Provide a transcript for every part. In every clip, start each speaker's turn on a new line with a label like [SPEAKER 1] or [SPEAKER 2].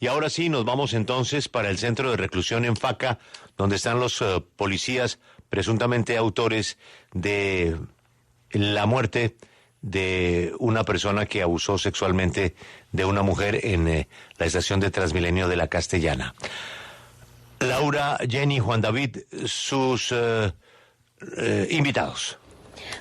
[SPEAKER 1] Y ahora sí, nos vamos entonces para el centro de reclusión en Faca, donde están los policías presuntamente autores de la muerte de una persona que abusó sexualmente de una mujer en la estación de Transmilenio de la Castellana. Laura, Jenny, Juan David, sus invitados.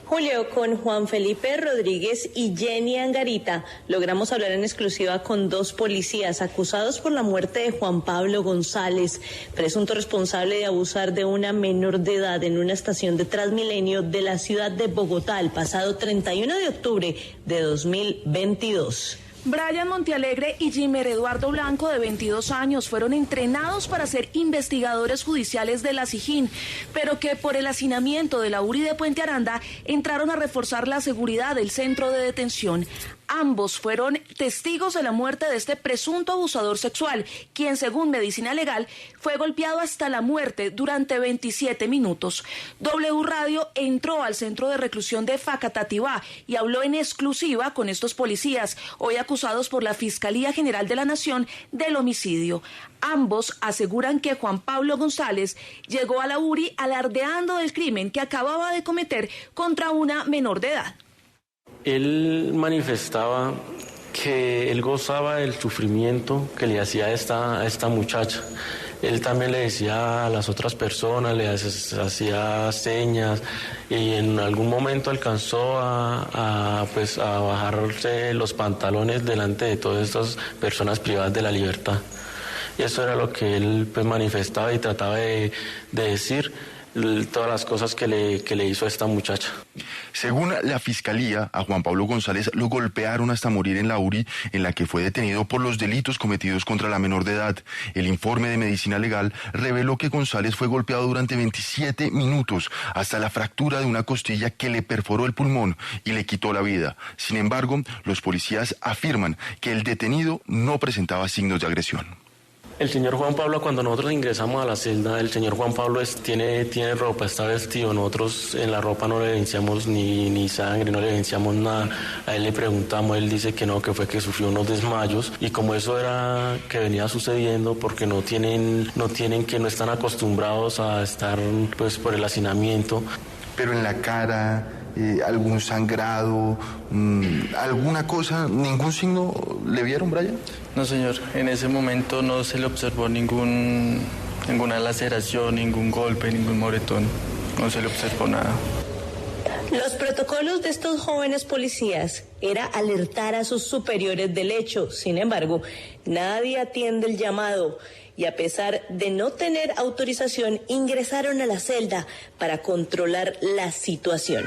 [SPEAKER 2] Julio, con Juan Felipe Rodríguez y Jenny Angarita logramos hablar en exclusiva con dos policías acusados por la muerte de Juan Pablo González, presunto responsable de abusar de una menor de edad en una estación de Transmilenio de la ciudad de Bogotá el pasado 31 de octubre de 2022.
[SPEAKER 3] Brian Montealegre y Jimmer Eduardo Blanco, de 22 años, fueron entrenados para ser investigadores judiciales de la SIJÍN, pero que por el hacinamiento de la URI de Puente Aranda entraron a reforzar la seguridad del centro de detención. Ambos fueron testigos de la muerte de este presunto abusador sexual, quien, según Medicina Legal, fue golpeado hasta la muerte durante 27 minutos. W Radio entró al centro de reclusión de Facatativá y habló en exclusiva con estos policías, hoy acusados por la Fiscalía General de la Nación del homicidio. Ambos aseguran que Juan Pablo González llegó a la URI alardeando del crimen que acababa de cometer contra una menor de edad.
[SPEAKER 4] Él manifestaba que él gozaba del sufrimiento que le hacía a esta muchacha. Él también le decía a las otras personas, le hacía señas y en algún momento alcanzó a bajarse los pantalones delante de todas estas personas privadas de la libertad. Y eso era lo que él manifestaba y trataba de decir. Todas las cosas que le hizo a esta muchacha.
[SPEAKER 5] Según la Fiscalía, a Juan Pablo González lo golpearon hasta morir en la URI, en la que fue detenido por los delitos cometidos contra la menor de edad. El informe de Medicina Legal reveló que González fue golpeado durante 27 minutos, hasta la fractura de una costilla que le perforó el pulmón y le quitó la vida. Sin embargo, los policías afirman que el detenido no presentaba signos de agresión.
[SPEAKER 4] El señor Juan Pablo, cuando nosotros ingresamos a la celda, el señor Juan Pablo tiene ropa, está vestido. Nosotros en la ropa no le evidenciamos ni sangre, no le evidenciamos nada. A él le preguntamos, él dice que no, que fue que sufrió unos desmayos. Y como eso era que venía sucediendo, porque no están acostumbrados a estar pues por el hacinamiento.
[SPEAKER 5] Pero en la cara, algún sangrado, alguna cosa, ningún signo le vieron, Brian.
[SPEAKER 6] No, señor, en ese momento no se le observó ninguna laceración, ningún golpe, ningún moretón, no se le observó nada.
[SPEAKER 2] Los protocolos de estos jóvenes policías era alertar a sus superiores del hecho. Sin embargo, nadie atiende el llamado y a pesar de no tener autorización, ingresaron a la celda para controlar la situación.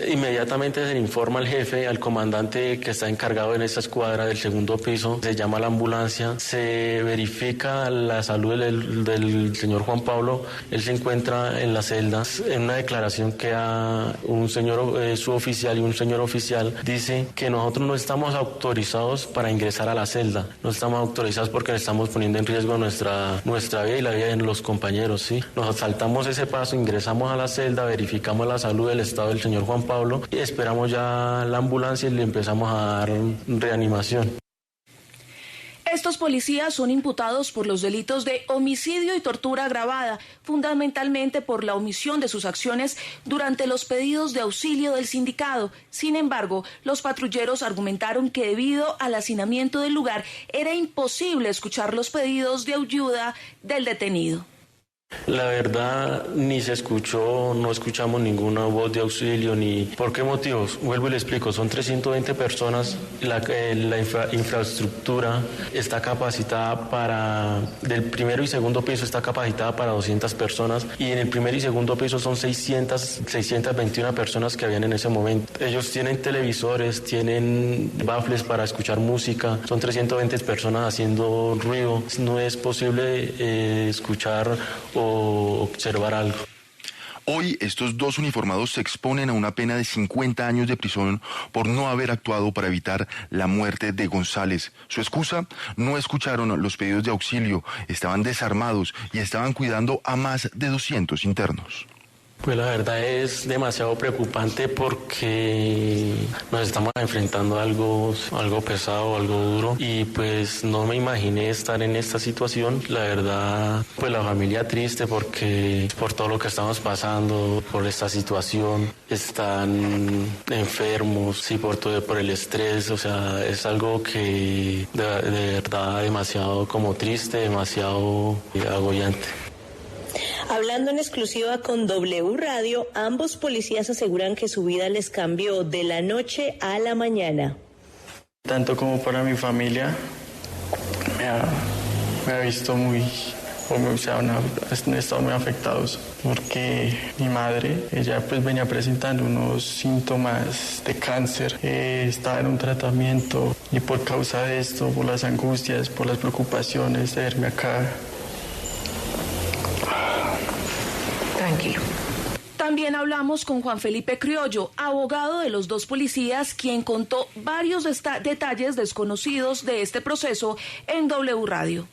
[SPEAKER 4] Inmediatamente se le informa al jefe, al comandante que está encargado en esta escuadra del segundo piso, se llama a la ambulancia, se verifica la salud del señor Juan Pablo. Él se encuentra en las celdas. En una declaración que a un señor suboficial y un señor oficial dice que nosotros no estamos autorizados para ingresar a la celda, no estamos autorizados porque estamos poniendo en riesgo nuestra vida y la vida de los compañeros, ¿sí? Nos saltamos ese paso, ingresamos a la celda, verificamos la salud del estado del señor Juan Pablo y esperamos ya la ambulancia y le empezamos a dar reanimación.
[SPEAKER 3] Estos policías son imputados por los delitos de homicidio y tortura agravada, fundamentalmente por la omisión de sus acciones durante los pedidos de auxilio del sindicado. Sin embargo, los patrulleros argumentaron que debido al hacinamiento del lugar era imposible escuchar los pedidos de ayuda del detenido.
[SPEAKER 4] La verdad, ni se escuchó, no escuchamos ninguna voz de auxilio, ni... ¿Por qué motivos? Vuelvo y le explico, son 320 personas, la infraestructura está capacitada del primero y segundo piso está capacitada para 200 personas, y en el primer y segundo piso son 621 personas que habían en ese momento. Ellos tienen televisores, tienen baffles para escuchar música, son 320 personas haciendo ruido, no es posible escuchar o observar algo.
[SPEAKER 5] Hoy estos dos uniformados se exponen a una pena de 50 años de prisión por no haber actuado para evitar la muerte de González. Su excusa: no escucharon los pedidos de auxilio, estaban desarmados y estaban cuidando a más de 200 internos.
[SPEAKER 4] Pues la verdad es demasiado preocupante porque nos estamos enfrentando a algo pesado, algo duro, y pues no me imaginé estar en esta situación. La verdad, pues la familia triste porque por todo lo que estamos pasando, por esta situación, están enfermos, sí, por el estrés, o sea, es algo que de verdad demasiado como triste, demasiado agobiante.
[SPEAKER 2] Hablando en exclusiva con W Radio, ambos policías aseguran que su vida les cambió de la noche a la mañana.
[SPEAKER 6] Tanto como para mi familia, me ha visto han estado muy afectados, porque mi madre, ella pues venía presentando unos síntomas de cáncer, estaba en un tratamiento, y por causa de esto, por las angustias, por las preocupaciones de verme acá.
[SPEAKER 3] Tranquilo. También hablamos con Juan Felipe Criollo, abogado de los dos policías, quien contó varios detalles desconocidos de este proceso en W Radio.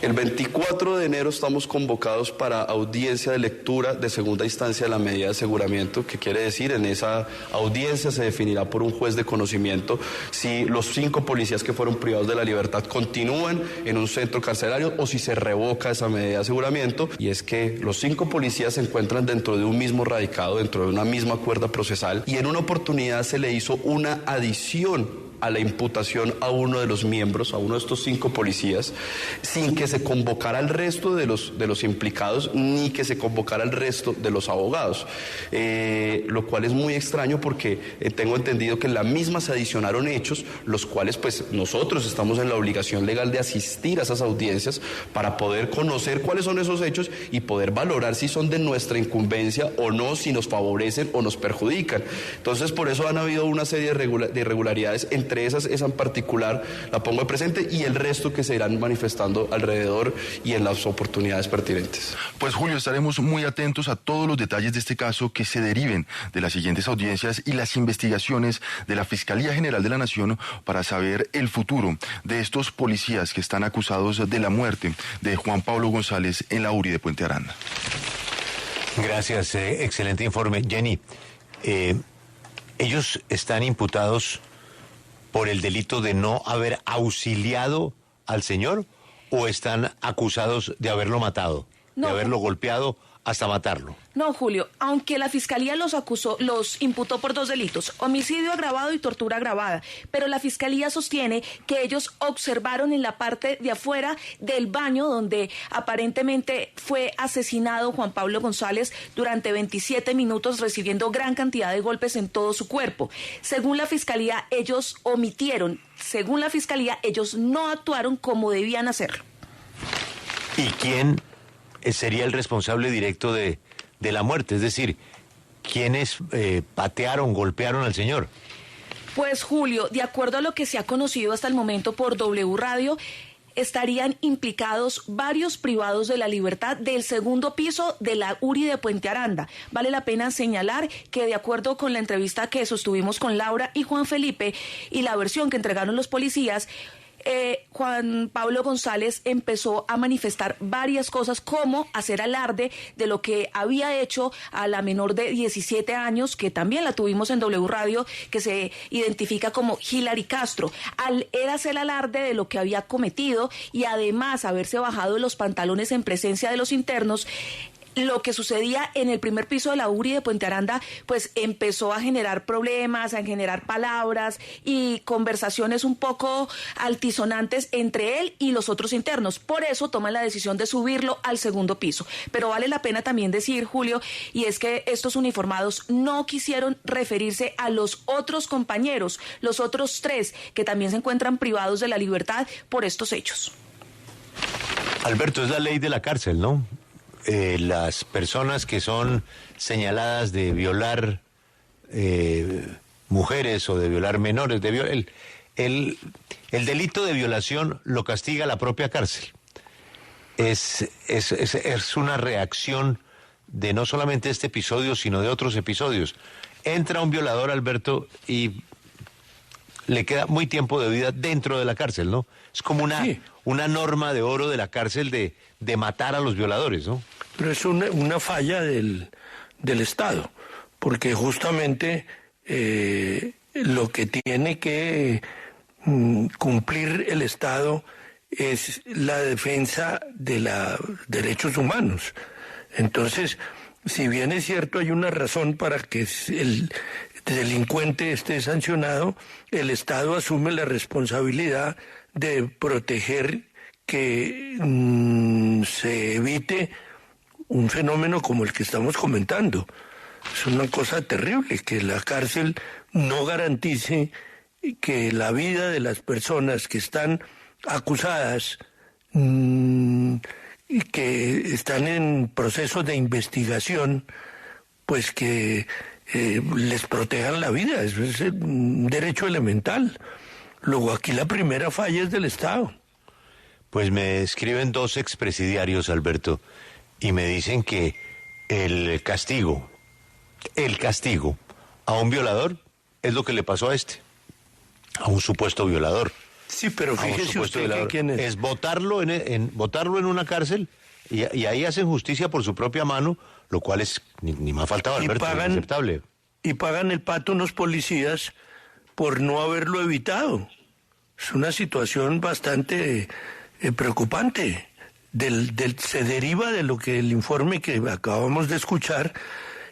[SPEAKER 7] El 24 de enero estamos convocados para audiencia de lectura de segunda instancia de la medida de aseguramiento, que quiere decir, en esa audiencia se definirá por un juez de conocimiento si los 5 policías que fueron privados de la libertad continúan en un centro carcelario o si se revoca esa medida de aseguramiento. Y es que los 5 policías se encuentran dentro de un mismo radicado, dentro de una misma cuerda procesal, y en una oportunidad se le hizo una adición a la imputación a uno de los miembros, a uno de estos 5 policías, sin que se convocara al resto de los implicados, ni que se convocara al resto de los abogados, lo cual es muy extraño porque tengo entendido que en la misma se adicionaron hechos, los cuales pues nosotros estamos en la obligación legal de asistir a esas audiencias para poder conocer cuáles son esos hechos y poder valorar si son de nuestra incumbencia o no, si nos favorecen o nos perjudican. Entonces, por eso han habido una serie de irregularidades, entre esas, esa en particular la pongo de presente, y el resto que se irán manifestando alrededor y en las oportunidades pertinentes.
[SPEAKER 5] Pues Julio, estaremos muy atentos a todos los detalles de este caso que se deriven de las siguientes audiencias y las investigaciones de la Fiscalía General de la Nación para saber el futuro de estos policías que están acusados de la muerte de Juan Pablo González en la URI de Puente Aranda.
[SPEAKER 1] Gracias, excelente informe. Jenny, ellos están imputados por el delito de no haber auxiliado al señor, ¿o están acusados de haberlo matado, de haberlo golpeado hasta matarlo?
[SPEAKER 3] No, Julio, aunque la Fiscalía los imputó por 2 delitos, homicidio agravado y tortura agravada, pero la Fiscalía sostiene que ellos observaron en la parte de afuera del baño donde aparentemente fue asesinado Juan Pablo González durante 27 minutos, recibiendo gran cantidad de golpes en todo su cuerpo. Según la Fiscalía, ellos omitieron, según la Fiscalía, ellos no actuaron como debían hacerlo.
[SPEAKER 1] ¿Y quién sería el responsable directo de la muerte? Es decir, ¿quiénes patearon, golpearon al señor?
[SPEAKER 3] Pues Julio, de acuerdo a lo que se ha conocido hasta el momento por W Radio, estarían implicados varios privados de la libertad del segundo piso de la URI de Puente Aranda. Vale la pena señalar que, de acuerdo con la entrevista que sostuvimos con Laura y Juan Felipe y la versión que entregaron los policías, Juan Pablo González empezó a manifestar varias cosas, como hacer alarde de lo que había hecho a la menor de 17 años, que también la tuvimos en W Radio, que se identifica como Hilary Castro. Él hacer alarde de lo que había cometido y además haberse bajado los pantalones en presencia de los internos. Lo que sucedía en el primer piso de la URI de Puente Aranda, pues empezó a generar problemas, a generar palabras y conversaciones un poco altisonantes entre él y los otros internos. Por eso toman la decisión de subirlo al segundo piso. Pero vale la pena también decir, Julio, y es que estos uniformados no quisieron referirse a los otros compañeros, los otros 3, que también se encuentran privados de la libertad por estos hechos.
[SPEAKER 1] Alberto, es la ley de la cárcel, ¿no? Las personas que son señaladas de violar mujeres o de violar menores, el delito de violación lo castiga la propia cárcel. Es una reacción de no solamente este episodio, sino de otros episodios. Entra un violador, Alberto, y le queda muy tiempo de vida dentro de la cárcel, ¿no? Es como una norma de oro de la cárcel de matar a los violadores, ¿no?
[SPEAKER 8] Pero es una falla del del Estado, porque justamente lo que tiene que cumplir el Estado es la defensa de los derechos humanos. Entonces, si bien es cierto, hay una razón para que el delincuente esté sancionado, el Estado asume la responsabilidad de proteger que se evite un fenómeno como el que estamos comentando. Es una cosa terrible que la cárcel no garantice que la vida de las personas que están acusadas y que están en proceso de investigación, pues que les protejan la vida. Eso es un derecho elemental. Luego aquí la primera falla es del Estado.
[SPEAKER 1] Pues me escriben 2 expresidiarios, Alberto, y me dicen que el castigo a un violador es lo que le pasó a un supuesto violador.
[SPEAKER 8] Sí, pero fíjese usted que quién
[SPEAKER 1] es botarlo botarlo en una cárcel y ahí hacen justicia por su propia mano, lo cual es ni más faltaba, Alberto, inaceptable.
[SPEAKER 8] Y pagan el pato unos policías por no haberlo evitado. Es una situación bastante preocupante. Se deriva de lo que el informe que acabamos de escuchar,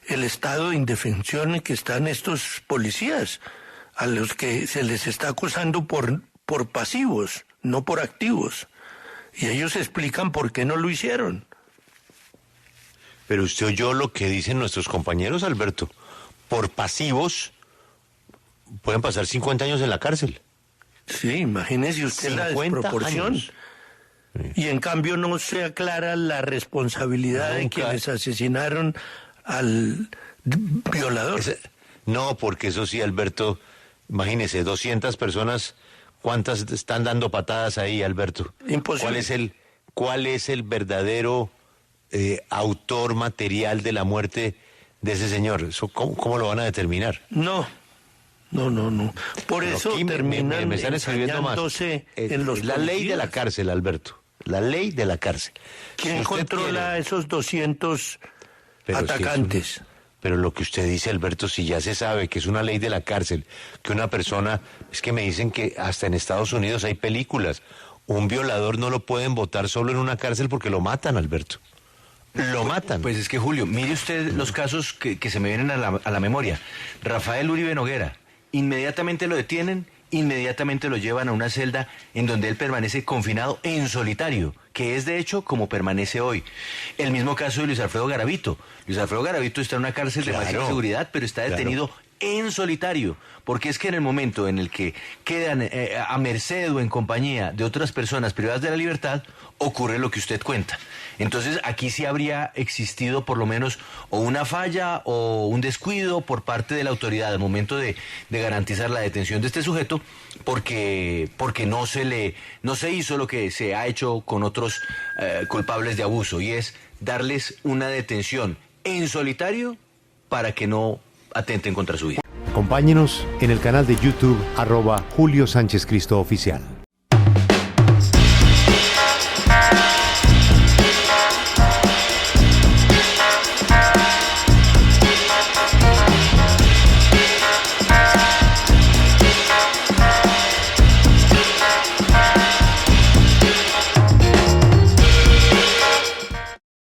[SPEAKER 8] el estado de indefensión en que están estos policías, a los que se les está acusando por pasivos, no por activos. Y ellos explican por qué no lo hicieron.
[SPEAKER 1] Pero usted oyó lo que dicen nuestros compañeros, Alberto. Por pasivos pueden pasar 50 años en la cárcel.
[SPEAKER 8] Sí, imagínese usted la desproporción.
[SPEAKER 1] Años.
[SPEAKER 8] Y en cambio no se aclara la responsabilidad de quienes asesinaron al violador.
[SPEAKER 1] No, porque eso sí, Alberto, imagínese, 200 personas, ¿cuántas están dando patadas ahí, Alberto?
[SPEAKER 8] Imposible.
[SPEAKER 1] ¿Cuál es el verdadero autor material de la muerte de ese señor? ¿Eso cómo lo van a determinar?
[SPEAKER 8] No. Por eso terminan
[SPEAKER 1] me están escribiendo más.
[SPEAKER 8] En los
[SPEAKER 1] la ley de la cárcel, Alberto. La ley de la cárcel.
[SPEAKER 8] ¿Quién controla a esos 200 atacantes?
[SPEAKER 1] Pero lo que usted dice, Alberto, si ya se sabe que es una ley de la cárcel, que una persona, es que me dicen que hasta en Estados Unidos hay películas, un violador no lo pueden botar solo en una cárcel porque lo matan, Alberto. Lo matan.
[SPEAKER 9] Pues es que, Julio, mire usted los casos que se me vienen a la memoria. Rafael Uribe Noguera, inmediatamente lo detienen, inmediatamente lo llevan a una celda en donde él permanece confinado en solitario, que es de hecho como permanece hoy. El mismo caso de Luis Alfredo Garavito. Luis Alfredo Garavito está en una cárcel de máxima seguridad, pero está detenido en solitario, porque es que en el momento en el que quedan a merced o en compañía de otras personas privadas de la libertad, ocurre lo que usted cuenta. Entonces aquí sí habría existido por lo menos o una falla o un descuido por parte de la autoridad al momento de garantizar la detención de este sujeto, porque no se hizo lo que se ha hecho con otros culpables de abuso, y es darles una detención en solitario para que no atenten contra su vida.
[SPEAKER 1] Acompáñenos en el canal de YouTube @Julio Sánchez Cristo Oficial.